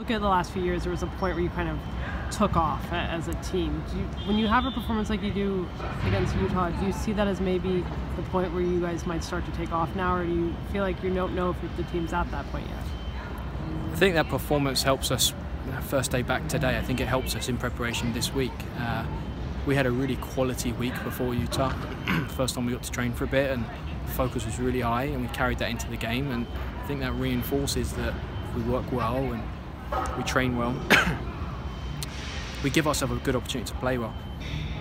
look at the last few years, there was a point where you kind of took off as a team. When you have a performance like you do against Utah, do you see that as maybe the point where you guys might start to take off now, or do you feel like you don't know if the team's at that point yet? I think that performance helps us. First day back today, I think it helps us in preparation this week. We had a really quality week before Utah. First time we got to train for a bit, and the focus was really high, and we carried that into the game. And I think that reinforces that if we work well and we train well, we give ourselves a good opportunity to play well.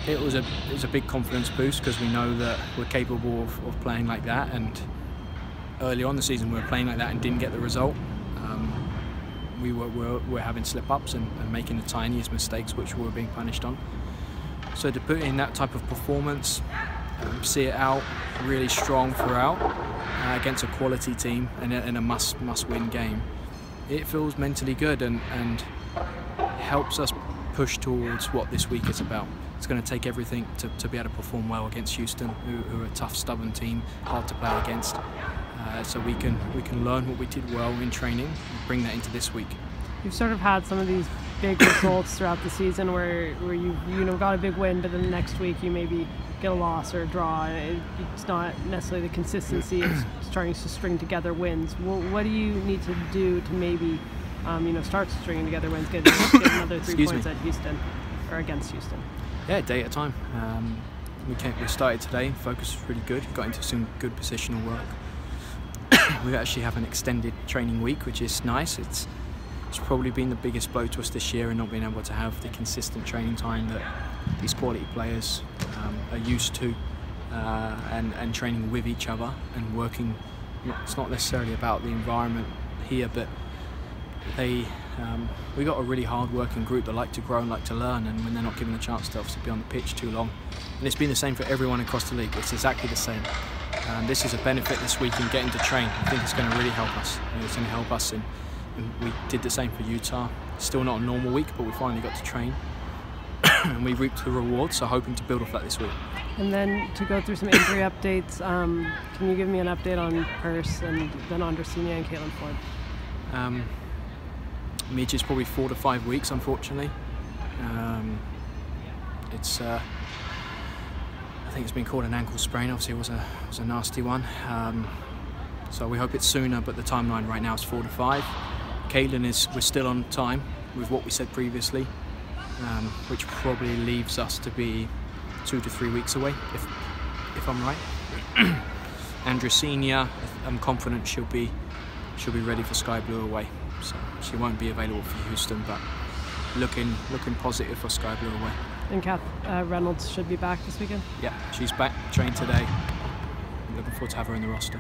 It was a big confidence boost because we know that we're capable of playing like that. And early on in the season, we were playing like that and didn't get the result. We were having slip-ups and making the tiniest mistakes, which we were being punished on. So to put in that type of performance, see it out really strong throughout against a quality team in a must-win game, it feels mentally good and helps us push towards what this week is about. It's going to take everything to be able to perform well against Houston, who are a tough, stubborn team, hard to play against. So we can learn what we did well in training and bring that into this week. You've sort of had some of these big results throughout the season where you got a big win, but then the next week you maybe get a loss or a draw. It's not necessarily the consistency of starting to string together wins. Well, what do you need to do to maybe start stringing together wins, get another 3 points at Houston or against Houston? Yeah, day at a time. We started today. Focus was really good. Got into some good positional work. We actually have an extended training week, which is nice. It's probably been the biggest blow to us this year, and not being able to have the consistent training time that these quality players are used to, and training with each other and working. It's not necessarily about the environment here, but we got a really hard-working group that like to grow and like to learn, and when they're not given a chance to obviously be on the pitch too long, and it's been the same for everyone across the league. It's exactly the same. This is a benefit this week in getting to train. I think it's going to really help us. It's going to help us, and we did the same for Utah. Still not a normal week, but we finally got to train, and we reaped the rewards. So hoping to build off that this week. And then to go through some injury updates, can you give me an update on Purse and then on Andresina and Caitlin Ford? Midge is probably 4 to 5 weeks, unfortunately. I think it's been called an ankle sprain. Obviously, it was a nasty one. So we hope it's sooner, but the timeline right now is 4 to 5. Caitlin we're still on time with what we said previously, which probably leaves us to be 2 to 3 weeks away, if I'm right. Andresina, I'm confident she'll be ready for Sky Blue away. So she won't be available for Houston, but looking positive for Sky Blue away. And Kath Reynolds should be back this weekend? Yeah, she's back, trained today. I'm looking forward to have her in the roster.